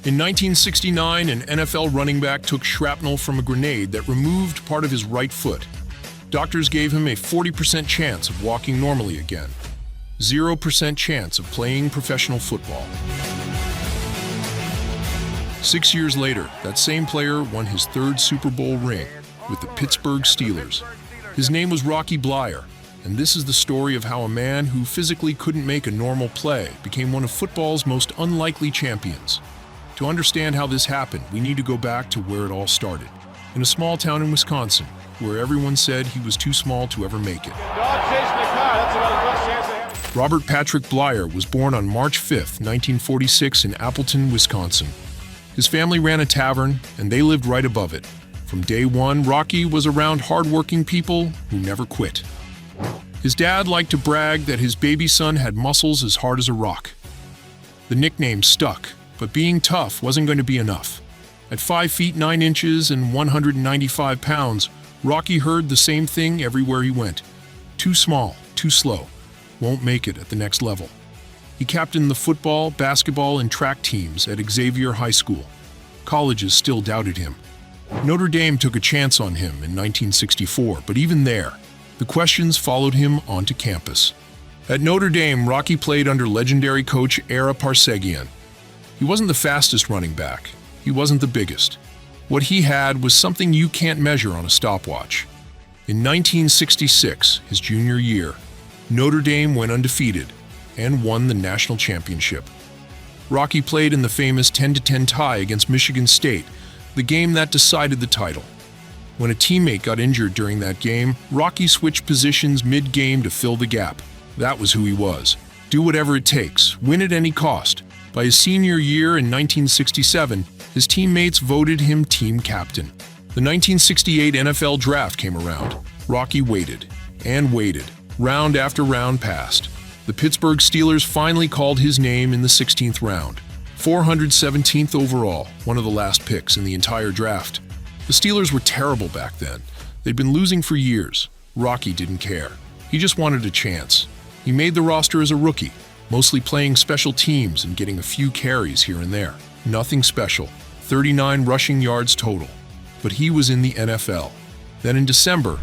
In 1969, an NFL running back took shrapnel from a grenade that removed part of his right foot. Doctors gave him a 40% chance of walking normally again. 0% chance of playing professional football. 6 years later, that same player won his third Super Bowl ring with the Pittsburgh Steelers. His name was Rocky Bleier, and this is the story of how a man who physically couldn't make a normal play became one of football's most unlikely champions. To understand how this happened, we need to go back to where it all started. In a small town in Wisconsin, where everyone said he was too small to ever make it. Robert Patrick Bleier was born on March 5, 1946 in Appleton, Wisconsin. His family ran a tavern, and they lived right above it. From day one, Rocky was around hard-working people who never quit. His dad liked to brag that his baby son had muscles as hard as a rock. The nickname stuck, but being tough wasn't going to be enough. At 5 feet 9 inches and 195 pounds, Rocky heard the same thing everywhere he went. Too small, too slow, won't make it at the next level. He captained the football, basketball, and track teams at Xavier High School. Colleges still doubted him. Notre Dame took a chance on him in 1964, but even there, the questions followed him onto campus. At Notre Dame, Rocky played under legendary coach Ara Parsegian. He wasn't the fastest running back. He wasn't the biggest. What he had was something you can't measure on a stopwatch. In 1966, his junior year, Notre Dame went undefeated and won the national championship. Rocky played in the famous 10-10 tie against Michigan State, the game that decided the title. When a teammate got injured during that game, Rocky switched positions mid-game to fill the gap. That was who he was. Do whatever it takes, win at any cost. By his senior year in 1967, his teammates voted him team captain. The 1968 NFL draft came around. Rocky waited and waited. Round after round passed. The Pittsburgh Steelers finally called his name in the 16th round. 417th overall, one of the last picks in the entire draft. The Steelers were terrible back then. They'd been losing for years. Rocky didn't care. He just wanted a chance. He made the roster as a rookie, mostly playing special teams and getting a few carries here and there. Nothing special. 39 rushing yards total. But he was in the NFL. Then in December,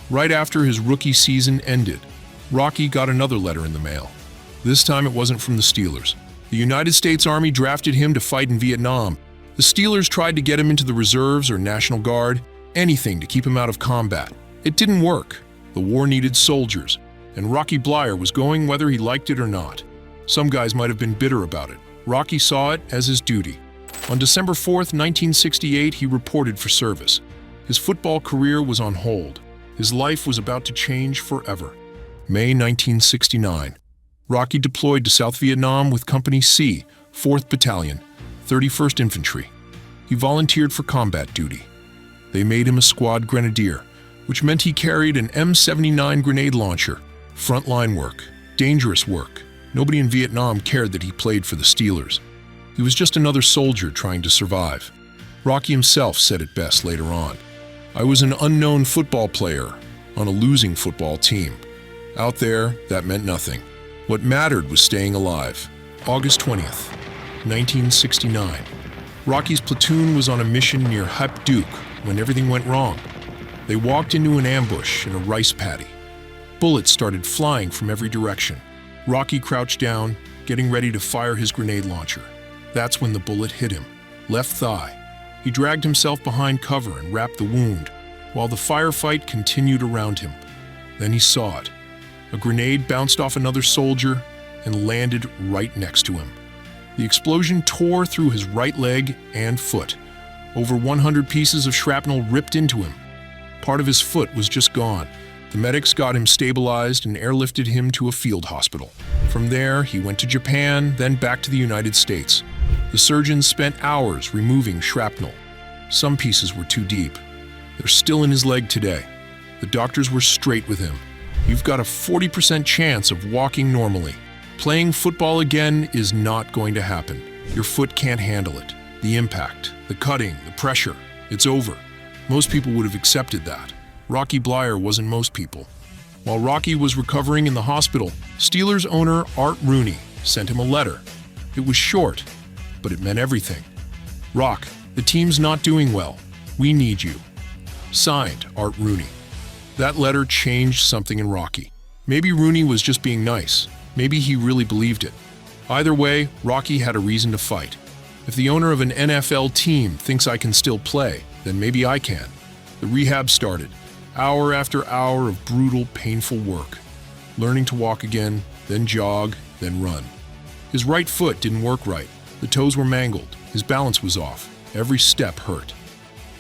right after his rookie season ended, Rocky got another letter in the mail. This time it wasn't from the Steelers. The United States Army drafted him to fight in Vietnam. The Steelers tried to get him into the reserves or National Guard, anything to keep him out of combat. It didn't work. The war needed soldiers, and Rocky Bleier was going whether he liked it or not. Some guys might have been bitter about it. Rocky saw it as his duty. On December 4th, 1968, he reported for service. His football career was on hold. His life was about to change forever. May 1969. Rocky deployed to South Vietnam with Company C, 4th Battalion, 31st Infantry. He volunteered for combat duty. They made him a squad grenadier, which meant he carried an M79 grenade launcher. Frontline work, dangerous work. Nobody in Vietnam cared that he played for the Steelers. He was just another soldier trying to survive. Rocky himself said it best later on. I was an unknown football player on a losing football team. Out there, that meant nothing. What mattered was staying alive. August 20th, 1969. Rocky's platoon was on a mission near Hep Duke when everything went wrong. They walked into an ambush in a rice paddy. Bullets started flying from every direction. Rocky crouched down, getting ready to fire his grenade launcher. That's when the bullet hit him, left thigh. He dragged himself behind cover and wrapped the wound, while the firefight continued around him. Then he saw it. A grenade bounced off another soldier and landed right next to him. The explosion tore through his right leg and foot. Over 100 pieces of shrapnel ripped into him. Part of his foot was just gone. The medics got him stabilized and airlifted him to a field hospital. From there, he went to Japan, then back to the United States. The surgeons spent hours removing shrapnel. Some pieces were too deep. They're still in his leg today. The doctors were straight with him. You've got a 40% chance of walking normally. Playing football again is not going to happen. Your foot can't handle it. The impact, the cutting, the pressure, it's over. Most people would have accepted that. Rocky Bleier wasn't most people. While Rocky was recovering in the hospital, Steelers owner Art Rooney sent him a letter. It was short, but it meant everything. "Rock, the team's not doing well. We need you." Signed, Art Rooney. That letter changed something in Rocky. Maybe Rooney was just being nice. Maybe he really believed it. Either way, Rocky had a reason to fight. If the owner of an NFL team thinks I can still play, then maybe I can. The rehab started. Hour after hour of brutal, painful work. Learning to walk again, then jog, then run. His right foot didn't work right. The toes were mangled. His balance was off. Every step hurt.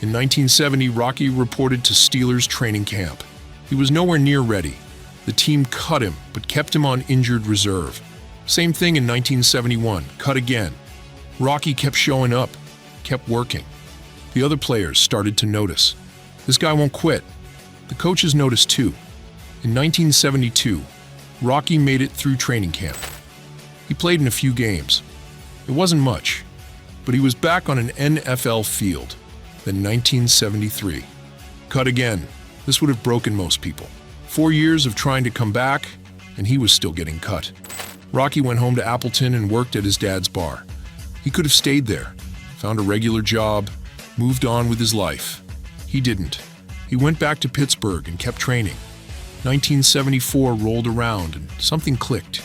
In 1970, Rocky reported to Steelers training camp. He was nowhere near ready. The team cut him, but kept him on injured reserve. Same thing in 1971, cut again. Rocky kept showing up, kept working. The other players started to notice. This guy won't quit. The coaches noticed too. In 1972, Rocky made it through training camp. He played in a few games. It wasn't much, but he was back on an NFL field. Then 1973. Cut again. This would have broken most people. 4 years of trying to come back, and he was still getting cut. Rocky went home to Appleton and worked at his dad's bar. He could have stayed there, found a regular job, moved on with his life. He didn't. He went back to Pittsburgh and kept training. 1974 rolled around and something clicked.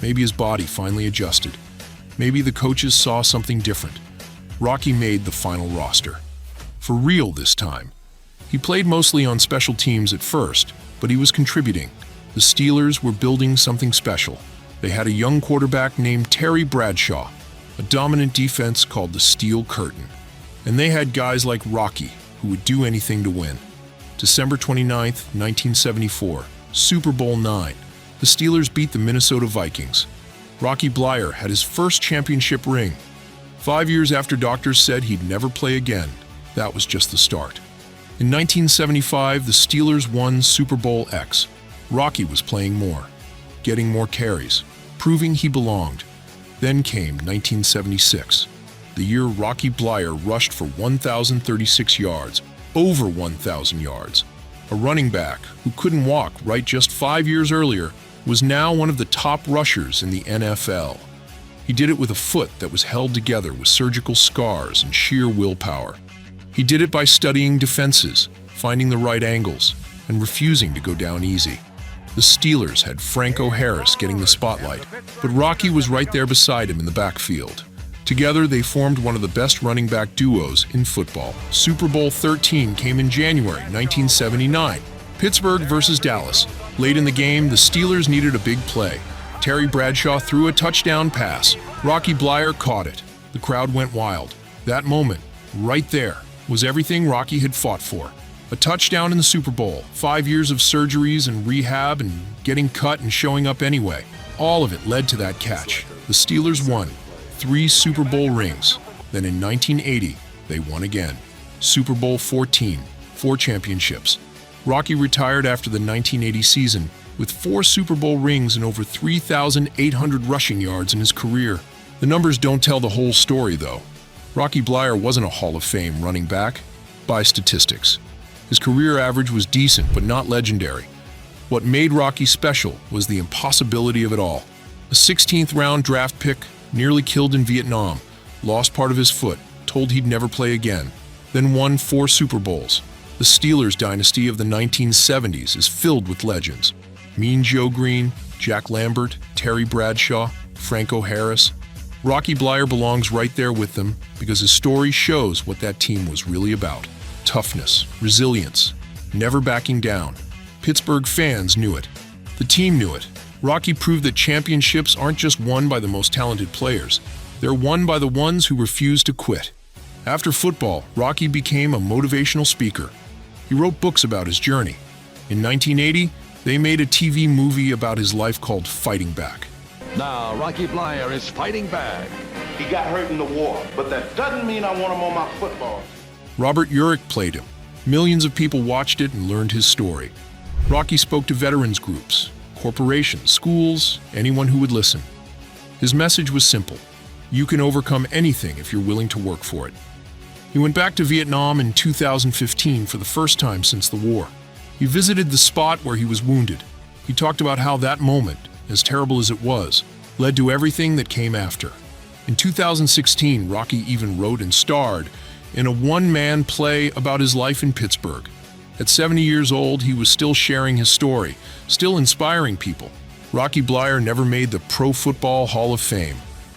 Maybe his body finally adjusted. Maybe the coaches saw something different. Rocky made the final roster. For real this time. He played mostly on special teams at first, but he was contributing. The Steelers were building something special. They had a young quarterback named Terry Bradshaw, a dominant defense called the Steel Curtain. And they had guys like Rocky, who would do anything to win. December 29, 1974, Super Bowl IX. The Steelers beat the Minnesota Vikings. Rocky Bleier had his first championship ring. 5 years after doctors said he'd never play again, that was just the start. In 1975, the Steelers won Super Bowl X. Rocky was playing more, getting more carries, proving he belonged. Then came 1976, the year Rocky Bleier rushed for 1,036 yards, over 1,000 yards. A running back who couldn't walk right just 5 years earlier was now one of the top rushers in the NFL. He did it with a foot that was held together with surgical scars and sheer willpower. He did it by studying defenses, finding the right angles, and refusing to go down easy. The Steelers had Franco Harris getting the spotlight, but Rocky was right there beside him in the backfield. Together, they formed one of the best running back duos in football. Super Bowl XIII came in January 1979. Pittsburgh versus Dallas. Late in the game, the Steelers needed a big play. Terry Bradshaw threw a touchdown pass. Rocky Bleier caught it. The crowd went wild. That moment, right there, was everything Rocky had fought for. A touchdown in the Super Bowl, 5 years of surgeries and rehab and getting cut and showing up anyway. All of it led to that catch. The Steelers won 3 Super Bowl rings. Then in 1980, they won again. Super Bowl XIV, 4 championships. Rocky retired after the 1980 season with 4 Super Bowl rings and over 3,800 rushing yards in his career. The numbers don't tell the whole story, though. Rocky Bleier wasn't a Hall of Fame running back by statistics. His career average was decent, but not legendary. What made Rocky special was the impossibility of it all. A 16th round draft pick, nearly killed in Vietnam, lost part of his foot, told he'd never play again, then won 4 Super Bowls. The Steelers dynasty of the 1970s is filled with legends. Mean Joe Green, Jack Lambert, Terry Bradshaw, Franco Harris. Rocky Bleier belongs right there with them because his story shows what that team was really about. Toughness, resilience, never backing down. Pittsburgh fans knew it. The team knew it. Rocky proved that championships aren't just won by the most talented players. They're won by the ones who refuse to quit. After football, Rocky became a motivational speaker. He wrote books about his journey. In 1980, they made a TV movie about his life called Fighting Back. Now, Rocky Bleier is fighting back. He got hurt in the war, but that doesn't mean I want him on my football. Robert Urich played him. Millions of people watched it and learned his story. Rocky spoke to veterans groups, corporations, schools, anyone who would listen. His message was simple. You can overcome anything if you're willing to work for it. He went back to Vietnam in 2015 for the first time since the war. He visited the spot where he was wounded. He talked about how that moment, as terrible as it was, led to everything that came after. In 2016, Rocky even wrote and starred in a one-man play about his life in Pittsburgh. At 70 years old, he was still sharing his story, still inspiring people. Rocky Bleier never made the Pro Football Hall of Fame.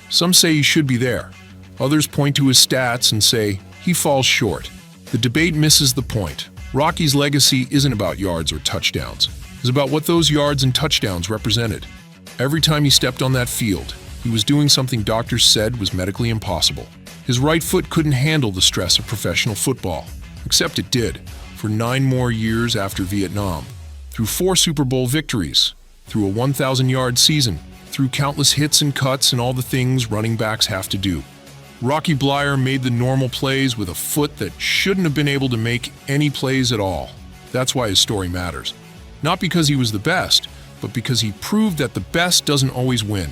Some say he should be there. Others point to his stats and say he falls short. The debate misses the point. Rocky's legacy isn't about yards or touchdowns. It's about what those yards and touchdowns represented. Every time he stepped on that field, he was doing something doctors said was medically impossible. His right foot couldn't handle the stress of professional football, except it did, for 9 more years after Vietnam. Through 4 Super Bowl victories, through a 1,000-yard season, through countless hits and cuts and all the things running backs have to do. Rocky Bleier made the normal plays with a foot that shouldn't have been able to make any plays at all. That's why his story matters. Not because he was the best, but because he proved that the best doesn't always win.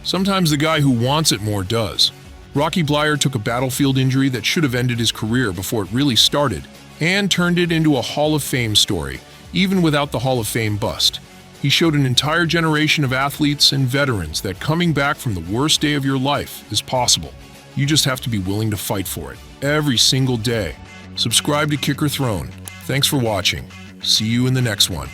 Sometimes the guy who wants it more does. Rocky Bleier took a battlefield injury that should have ended his career before it really started, and turned it into a Hall of Fame story, even without the Hall of Fame bust. He showed an entire generation of athletes and veterans that coming back from the worst day of your life is possible. You just have to be willing to fight for it, every single day. Subscribe to Kicker Throne. Thanks for watching. See you in the next one.